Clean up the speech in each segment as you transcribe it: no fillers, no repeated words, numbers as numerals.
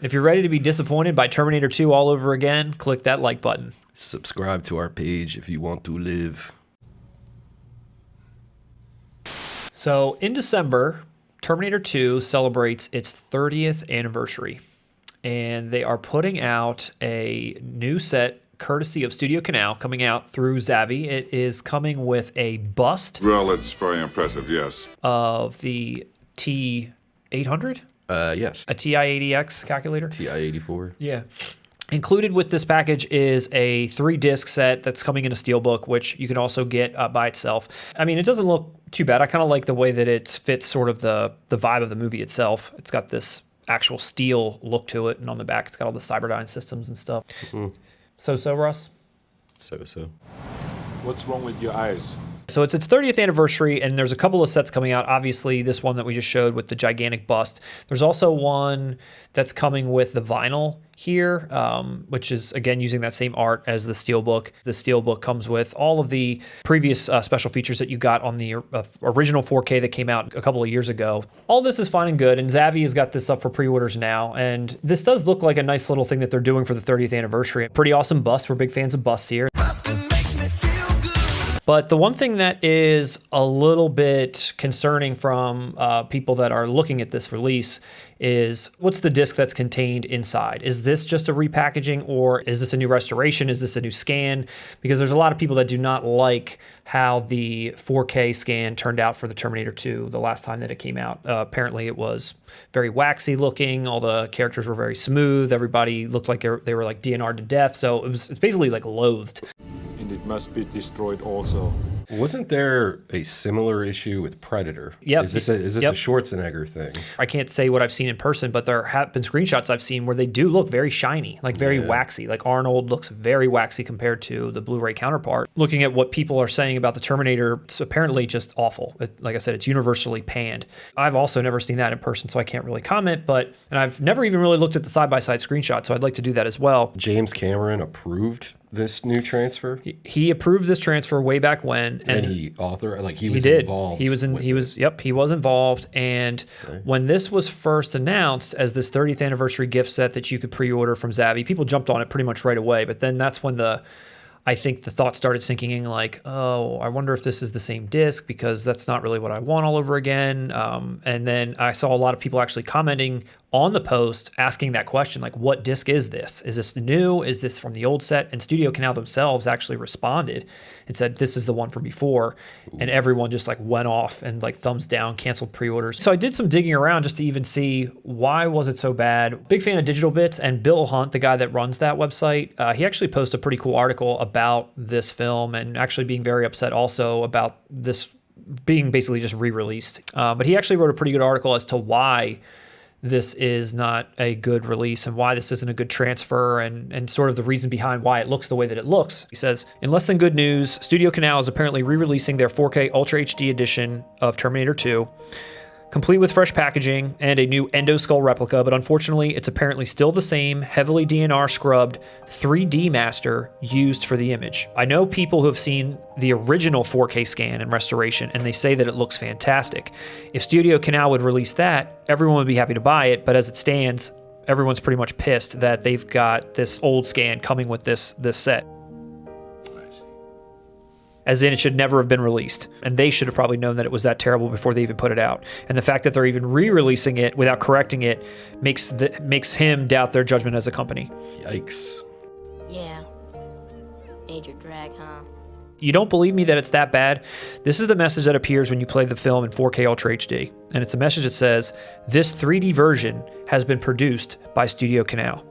If you're ready to be disappointed by Terminator 2 all over again, click that like button. Subscribe to our page if you want to live. So in December, Terminator 2 celebrates its 30th anniversary, and they are putting out a new set courtesy of StudioCanal coming out through Zavvi. It is coming with a bust. Well, it's very impressive, yes. Of the T800? Yes. A TI-80X calculator? TI-84. Yeah. Included with this package is a 3-disc set that's coming in a steelbook, which you can also get by itself. I mean, it doesn't look too bad. I kind of like the way that it fits sort of the vibe of the movie itself. It's got this actual steel look to it, and on the back it's got all the Cyberdyne systems and stuff. Mm-hmm. So, Russ? So. What's wrong with your eyes? So it's its 30th anniversary, and there's a couple of sets coming out. Obviously, this one that we just showed with the gigantic bust. There's also one that's coming with the vinyl here, which is, again, using that same art as the Steelbook. The Steelbook comes with all of the previous special features that you got on the original 4K that came out a couple of years ago. All this is fine and good, and Zavvi has got this up for pre-orders now, and this does look like a nice little thing that they're doing for the 30th anniversary. Pretty awesome bust. We're big fans of busts here. But the one thing that is a little bit concerning from people that are looking at this release is, what's the disc that's contained inside? Is this just a repackaging, or is this a new restoration? Is this a new scan? Because there's a lot of people that do not like how the 4K scan turned out for the Terminator 2 the last time that it came out. Apparently it was very waxy looking. All the characters were very smooth. Everybody looked like they were like DNR'd to death. So it's basically like loathed. And it must be destroyed also. Wasn't there a similar issue with Predator? Yep. Is this a Schwarzenegger thing? I can't say what I've seen in person, but there have been screenshots I've seen where they do look very shiny, like very waxy. Like Arnold looks very waxy compared to the Blu-ray counterpart. Looking at what people are saying about the Terminator, it's apparently just awful. Like I said, it's universally panned. I've also never seen that in person, so I can't really comment, and I've never even really looked at the side-by-side screenshot, so I'd like to do that as well. James Cameron approved this new transfer? He approved this transfer way back when, and he authored, like he was did. involved. He was involved. And when this was first announced as this 30th anniversary gift set that you could pre-order from Zavvi, people jumped on it pretty much right away. But then that's when I think the thought started sinking in, like, oh, I wonder if this is the same disc, because that's not really what I want all over again. And then I saw a lot of people actually commenting on the post asking that question, like, what disc is this? Is this new? Is this from the old set? And StudioCanal themselves actually responded and said, this is the one from before. And everyone just like went off and like thumbs down, canceled pre-orders. So I did some digging around just to even see why was it so bad. Big fan of DigitalBits, and Bill Hunt, the guy that runs that website, he actually posted a pretty cool article about this film, and actually being very upset also about this being basically just re-released. But he actually wrote a pretty good article as to why this is not a good release and why this isn't a good transfer, and sort of the reason behind why it looks the way that it looks. He says, in less than good news, StudioCanal is apparently re-releasing their 4K Ultra HD edition of Terminator 2, complete with fresh packaging and a new Endoskull Replica, but unfortunately it's apparently still the same heavily DNR scrubbed 3D master used for the image. I know people who have seen the original 4K scan and restoration, and they say that it looks fantastic. If StudioCanal would release that, everyone would be happy to buy it, but as it stands, everyone's pretty much pissed that they've got this old scan coming with this set. As in, it should never have been released. And they should have probably known that it was that terrible before they even put it out. And the fact that they're even re-releasing it without correcting it makes him doubt their judgment as a company. Yikes. Yeah. Major drag, huh? You don't believe me that it's that bad? This is the message that appears when you play the film in 4K Ultra HD. And it's a message that says, this 3D version has been produced by StudioCanal.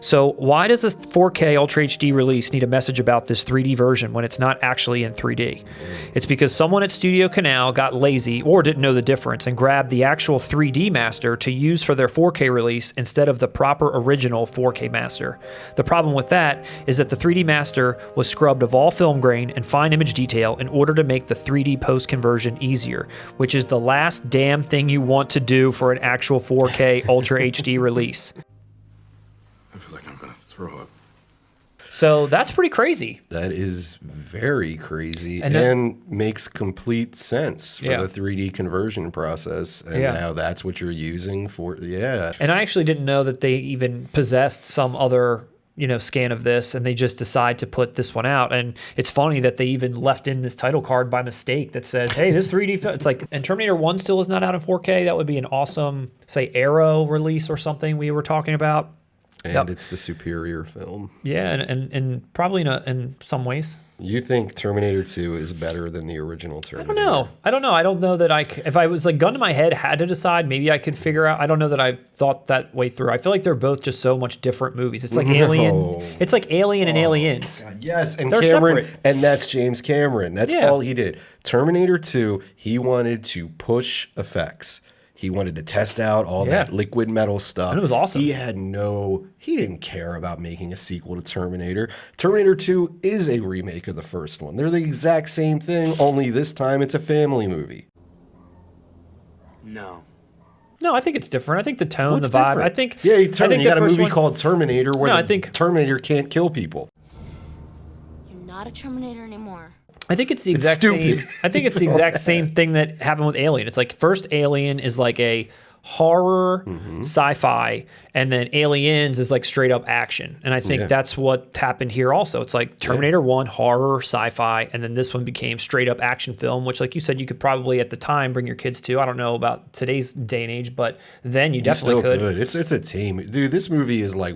So why does a 4K Ultra HD release need a message about this 3D version when it's not actually in 3D? It's because someone at StudioCanal got lazy or didn't know the difference and grabbed the actual 3D master to use for their 4K release instead of the proper original 4K master. The problem with that is that the 3D master was scrubbed of all film grain and fine image detail in order to make the 3D post conversion easier, which is the last damn thing you want to do for an actual 4K Ultra HD release. I feel like I'm gonna throw up. So that's pretty crazy. That is very crazy And and, then- makes complete sense for Yeah. the 3D conversion process. And Yeah. now that's what you're using for, yeah. And I actually didn't know that they even possessed some other, scan of this, and they just decide to put this one out. And it's funny that they even left in this title card by mistake that says, hey, this 3D film. It's like, and Terminator 1 still is not out in 4K. That would be an awesome, say, Arrow release or something we were talking about. And it's the superior film. Yeah, and probably in some ways. You think Terminator 2 is better than the original Terminator? I don't know. I don't know that if I was like gun to my head, had to decide, maybe I could figure out. I don't know that I thought that way through. I feel like they're both just so much different movies. It's like Alien. It's like Alien and Aliens. God, yes, and They're Cameron, separate. and that's James Cameron. That's Yeah. all he did. Terminator 2, he wanted to push effects. He wanted to test out all that liquid metal stuff. And it was awesome. He didn't care about making a sequel to Terminator. Terminator 2 is a remake of the first one. They're the exact same thing, only this time it's a family movie. No. No, I think it's different. I think the tone, What's the vibe. different? I think Yeah, I think you got the a first movie one- called Terminator where No, I the think- Terminator can't kill people. You're not a Terminator anymore. I think it's the exact stupid. same. I think it's the exact same thing that happened with Alien. It's like first Alien is like a horror, sci-fi, and then Aliens is like straight up action. And I think that's what happened here also. It's like Terminator 1, horror, sci-fi, and then this one became straight up action film, which like you said, you could probably at the time bring your kids to. I don't know about today's day and age, but then you definitely Still could. good. It's a team. Dude, this movie is like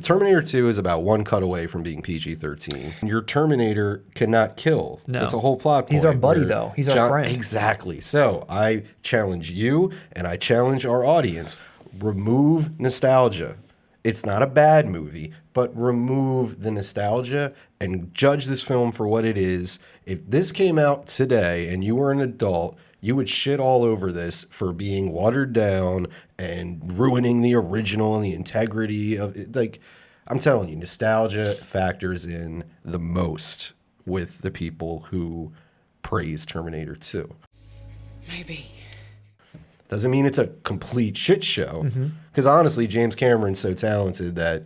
Terminator 2 is about one cut away from being PG-13. Your Terminator cannot kill. No. It's a whole plot point. He's our buddy, where though. He's our friend. Exactly. So I challenge you and I challenge our audience. Remove nostalgia. It's not a bad movie, but remove the nostalgia and judge this film for what it is. If this came out today and you were an adult, you would shit all over this for being watered down and ruining the original and the integrity of it. Like, I'm telling you, nostalgia factors in the most with the people who praise Terminator 2. Maybe. Doesn't mean it's a complete shit show. Because honestly, James Cameron's so talented that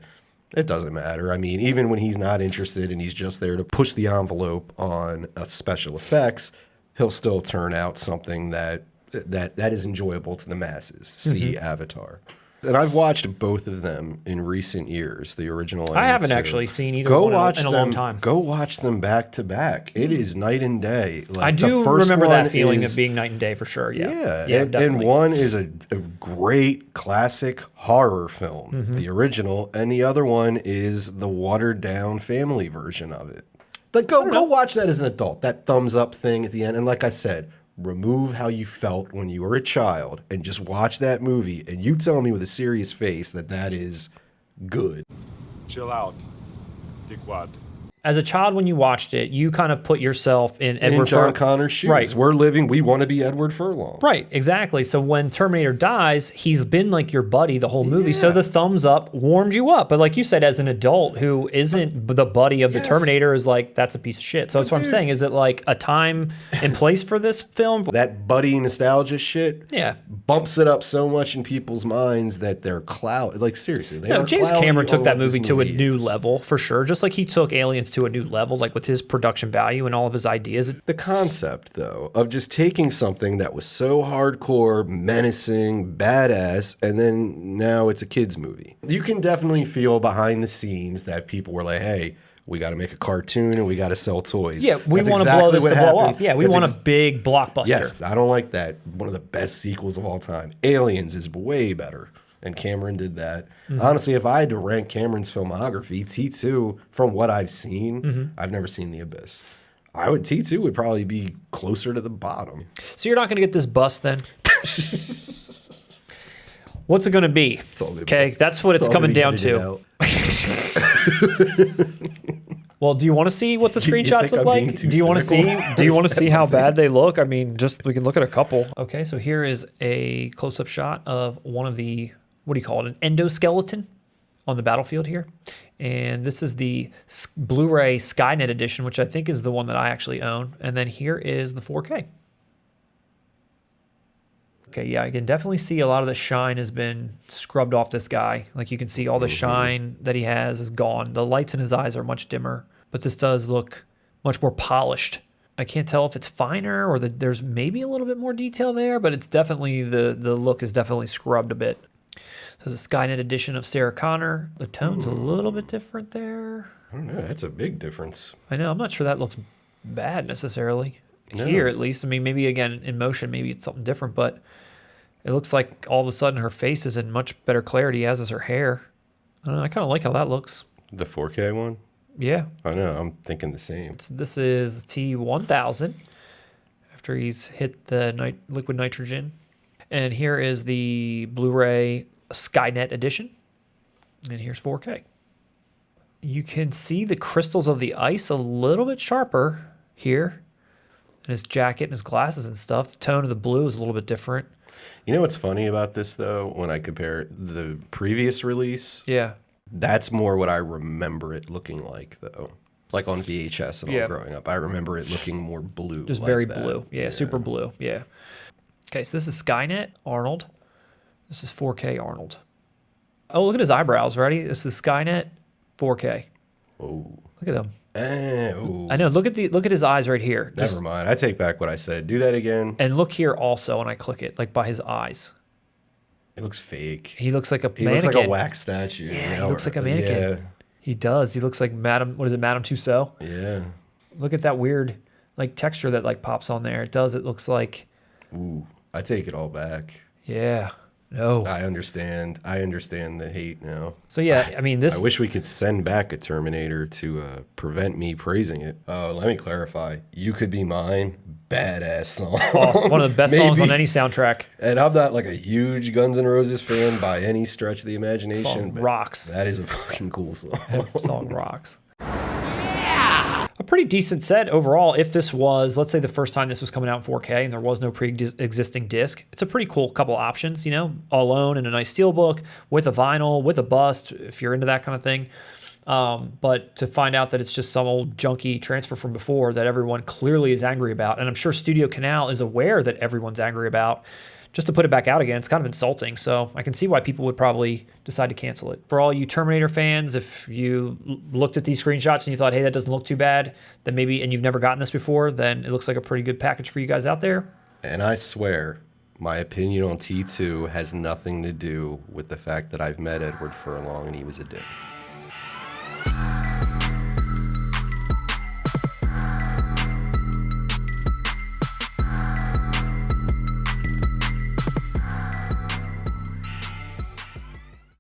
it doesn't matter. I mean, even when he's not interested and he's just there to push the envelope on special effects, he'll still turn out something that is enjoyable to the masses. See Avatar. And I've watched both of them in recent years, the original and I haven't two. actually seen either one in a long time. Go watch them back to back. It is night and day. Like, I do the first remember one that feeling is- of being night and day for sure. Yeah. and definitely. one is a great classic horror film, Mm-hmm. the original, and the other one is the watered down family version of it. Like, go watch that as an adult. That thumbs up thing at the end, and like I said, remove how you felt when you were a child and just watch that movie, and you tell me with a serious face that is good. Chill out. Dickwad. As a child, when you watched it, you kind of put yourself in Edward John Connor's shoes. Right. We want to be Edward Furlong. Right, exactly. So when Terminator dies, he's been like your buddy the whole movie. So the thumbs up warmed you up. But like you said, as an adult who isn't the buddy of the Yes. Terminator is like, that's a piece of shit. So that's what I'm saying. Is it like a time and place for this film? That buddy nostalgia shit Yeah. bumps it up so much in people's minds that they're cloud. Like, seriously, they No, are James cloudy Cameron took on that what this movie to a new is. level for sure. Just like he took Aliens to a new level, like with his production value and all of his ideas. The concept, though, of just taking something that was so hardcore, menacing, badass, and then now it's a kid's movie. You can definitely feel behind the scenes that people were like, hey, we got to make a cartoon and we got to sell toys. Yeah, we That's want to exactly blow this what to blow happened. up. Yeah, we That's want a big blockbuster. Yes, I don't like that. One of the best sequels of all time. Aliens is way better, and Cameron did that. Honestly, if I had to rank Cameron's filmography, T2, from what I've seen, I've never seen The Abyss. T2 would probably be closer to the bottom. So you're not going to get this bus then? What's it going to be? Okay, that's what it's coming down to. Well, do you want to see what the You think screenshots look I'm being like? too Do you want to see? cynical? Do you want to see how bad they look? I mean, we can look at a couple. Okay, so here is a close-up shot of one of the, what do you call it, an endoskeleton on the battlefield here. And this is the Blu-ray Skynet edition, which I think is the one that I actually own. And then here is the 4K. Okay, yeah, I can definitely see a lot of the shine has been scrubbed off this guy. Like you can see all the shine that he has is gone. The lights in his eyes are much dimmer, but this does look much more polished. I can't tell if it's finer or there's maybe a little bit more detail there, but it's definitely, the look is definitely scrubbed a bit. So the Skynet edition of Sarah Connor. The tone's a little bit different there. I don't know. That's a big difference. I know. I'm not sure that looks bad necessarily. No. Here, at least. I mean, maybe, again, in motion, maybe it's something different, but it looks like all of a sudden her face is in much better clarity, as is her hair. I don't know. I kind of like how that looks. The 4K one? Yeah. I know. I'm thinking the same. This is T1000 after he's hit the liquid nitrogen. And here is the Blu-ray Skynet edition. And here's 4K. You can see the crystals of the ice a little bit sharper here. And his jacket and his glasses and stuff. The tone of the blue is a little bit different. You know what's funny about this, though? When I compare the previous release, Yeah. that's more what I remember it looking like, though. Like on VHS and all Yeah. growing up. I remember it looking more blue. Just like very that. blue. Yeah, super blue. Yeah. Okay, so this is Skynet Arnold. This is 4K Arnold. Oh, look at his eyebrows. Ready? This is Skynet 4K. Oh. Look at him. Oh. I know. Look at his eyes right here. Never mind. I take back what I said. Do that again. And look here also when I click it, like by his eyes. It looks fake. He looks like a He mannequin. looks like a wax statue. Yeah, he looks like a mannequin. Yeah. He does. He looks like Madame Tussauds. Yeah. Look at that weird like texture that like pops on there. It does. It looks like. Ooh. I take it all back. Yeah. No. I understand. I understand the hate now. So yeah, I mean this. I wish we could send back a Terminator to prevent me praising it. Oh, let me clarify. You Could Be Mine, badass song. Awesome. One of the best songs on any soundtrack. And I'm not like a huge Guns N' Roses fan by any stretch of the imagination. Song but rocks. That is a fucking cool song. Song rocks. A pretty decent set overall. If this was, let's say, the first time this was coming out in 4K and there was no pre-existing disc, it's a pretty cool couple options, you know, alone in a nice steelbook with a vinyl, with a bust, if you're into that kind of thing. But to find out that it's just some old junky transfer from before that everyone clearly is angry about, and I'm sure StudioCanal is aware that everyone's angry about, just to put it back out again, it's kind of insulting. So I can see why people would probably decide to cancel it. For all you Terminator fans, if you looked at these screenshots and you thought, hey, that doesn't look too bad, then maybe, and you've never gotten this before, then it looks like a pretty good package for you guys out there. And I swear, my opinion on T2 has nothing to do with the fact that I've met Edward Furlong and he was a dick.